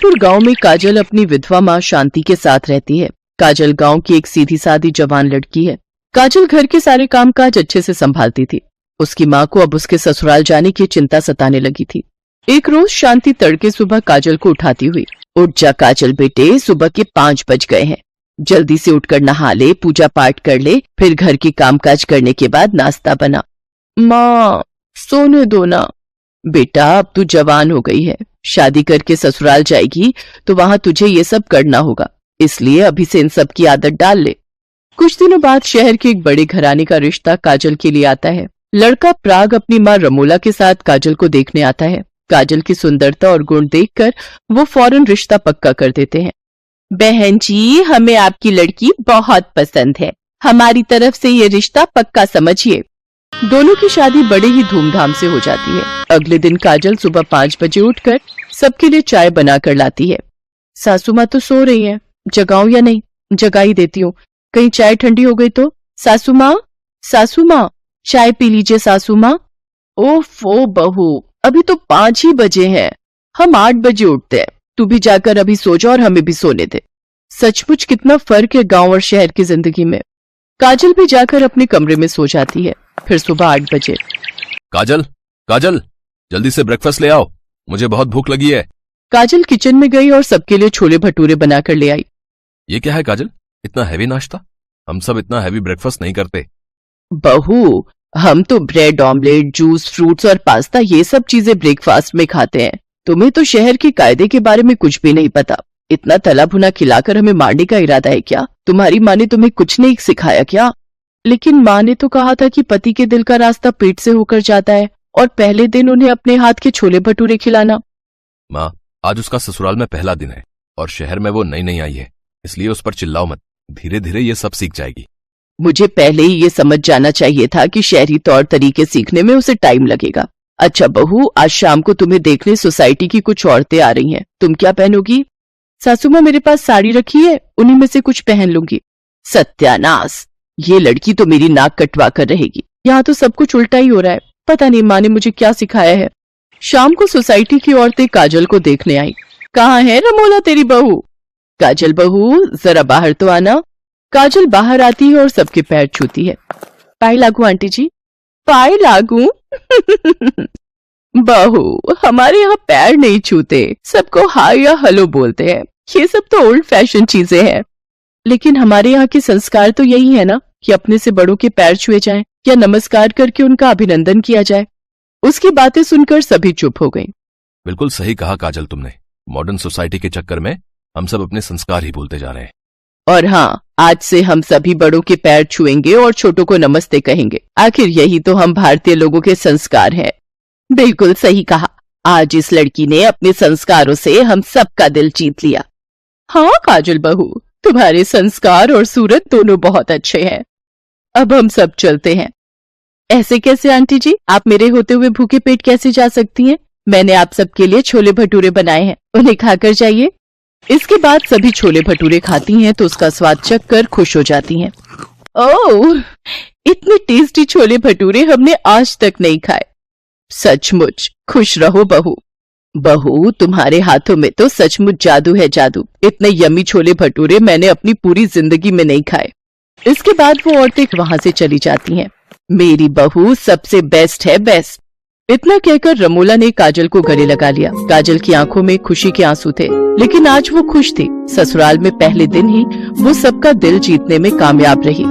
जयपुर गांव में काजल अपनी विधवा माँ शांति के साथ रहती है। काजल गांव की एक सीधी सादी जवान लड़की है। काजल घर के सारे कामकाज अच्छे से संभालती थी। उसकी माँ को अब उसके ससुराल जाने की चिंता सताने लगी थी। एक रोज शांति तड़के सुबह काजल को उठाती हुई, उठ जा काजल बेटे, सुबह के 5 बज गए हैं, जल्दी से उठकर नहा ले, पूजा पाठ कर ले, फिर घर की कामकाज करने के बाद नाश्ता बना। माँ सोने दो ना। बेटा अब तू जवान हो गई है, शादी करके ससुराल जाएगी तो वहां तुझे ये सब करना होगा, इसलिए अभी से इन सब की आदत डाल ले। कुछ दिनों बाद शहर के एक बड़े घराने का रिश्ता काजल के लिए आता है। लड़का प्राग अपनी माँ रमोला के साथ काजल को देखने आता है। काजल की सुंदरता और गुण देखकर वो फौरन रिश्ता पक्का कर देते हैं। बहन जी, हमें आपकी लड़की बहुत पसंद है, हमारी तरफ से ये रिश्ता पक्का समझिए। दोनों की शादी बड़े ही धूमधाम से हो जाती है। अगले दिन काजल सुबह 5 बजे उठकर सबके लिए चाय बनाकर लाती है। सासू माँ तो सो रही है, जगाऊं या नहीं? जगा ही देती हूँ, कहीं चाय ठंडी हो गई तो। सासू माँ चाय पी लीजिए सासू माँ। ओफो बहू, अभी तो 5 ही बजे हैं, हम 8 बजे उठते हैं, तू भी जाकर अभी सो जा और हमें भी सोने दे। सचमुच कितना फर्क है गांव और शहर की जिंदगी में। काजल भी जाकर अपने कमरे में सो जाती है। फिर सुबह 8 बजे, काजल जल्दी से ब्रेकफास्ट ले आओ, मुझे बहुत भूख लगी है। काजल किचन में गई और सबके लिए छोले भटूरे बनाकर ले आई। ये क्या है काजल, इतना हैवी नाश्ता? हम सब इतना हैवी ब्रेकफास्ट नहीं करते। बहू, हम तो ब्रेड ऑमलेट, जूस, फ्रूट्स और पास्ता ये सब चीजें ब्रेकफास्ट में खाते हैं। तुम्हें तो शहर के कायदे के बारे में कुछ भी नहीं पता। इतना तला भुना खिलाकर हमें मारने का इरादा है क्या? तुम्हारी माँ ने तुम्हें कुछ नहीं सिखाया क्या? लेकिन माँ ने तो कहा था कि पति के दिल का रास्ता पेट से होकर जाता है और पहले दिन उन्हें अपने हाथ के छोले भटूरे खिलाना। माँ, आज उसका ससुराल में पहला दिन है और शहर में वो नई आई है, इसलिए उस पर चिल्लाओ मत, धीरे धीरे ये सब सीख जाएगी। मुझे पहले ही ये समझ जाना चाहिए था कि शहरी तौर तरीके सीखने में उसे टाइम लगेगा। अच्छा बहू, आज शाम को तुम्हें देखने सोसाइटी की कुछ औरतें आ रही हैं, तुम क्या पहनोगी? सासू माँ मेरे पास साड़ी रखी है, उन्हीं में से कुछ पहन लूंगी। सत्यानाश, ये लड़की तो मेरी नाक कटवा कर रहेगी। यहाँ तो सब कुछ उल्टा ही हो रहा है, पता नहीं माँ ने मुझे क्या सिखाया है। शाम को सोसाइटी की औरतें काजल को देखने आई। कहाँ है रमोला तेरी बहू? काजल बहू जरा बाहर तो आना। काजल बाहर आती है और सबके पैर छूती है। पाई लागू आंटी जी, पाई लागू। बहू, हमारे यहाँ पैर नहीं छूते, सबको हाय या हेलो बोलते हैं, ये सब तो ओल्ड फैशन चीजें हैं। लेकिन हमारे यहाँ के संस्कार तो यही है ना कि अपने से बड़ों के पैर छुए जाएं या नमस्कार करके उनका अभिनंदन किया जाए। उसकी बातें सुनकर सभी चुप हो गईं। बिल्कुल सही कहा काजल तुमने, मॉडर्न सोसाइटी के चक्कर में हम सब अपने संस्कार ही भूलते जा रहे हैं। और हाँ, आज से हम सभी बड़ों के पैर छुएंगे और छोटों को नमस्ते कहेंगे। आखिर यही तो हम भारतीय लोगों के संस्कार हैं। बिल्कुल सही कहा, आज इस लड़की ने अपने संस्कारों से हम सबका दिल जीत लिया। हाँ काजल बहू, तुम्हारे संस्कार और सूरत दोनों बहुत अच्छे हैं। अब हम सब चलते हैं। ऐसे कैसे आंटी जी, आप मेरे होते हुए भूखे पेट कैसे जा सकती हैं? मैंने आप सबके लिए छोले भटूरे बनाए हैं, उन्हें खाकर जाइए। इसके बाद सभी छोले भटूरे खाती हैं तो उसका स्वाद चख कर खुश हो जाती हैं। ओह, इतने टेस्टी छोले भटूरे हमने आज तक नहीं खाए। सचमुच खुश रहो बहू। बहू, तुम्हारे हाथों में तो सचमुच जादू है, जादू। इतने यम्मी छोले भटूरे मैंने अपनी पूरी जिंदगी में नहीं खाए। इसके बाद वो औरतें वहां से चली जाती हैं। मेरी बहू सबसे बेस्ट है, बेस्ट। इतना कहकर रमोला ने काजल को गले लगा लिया। काजल की आंखों में खुशी के आंसू थे, लेकिन आज वो खुश थी। ससुराल में पहले दिन ही वो सबका दिल जीतने में कामयाब रही।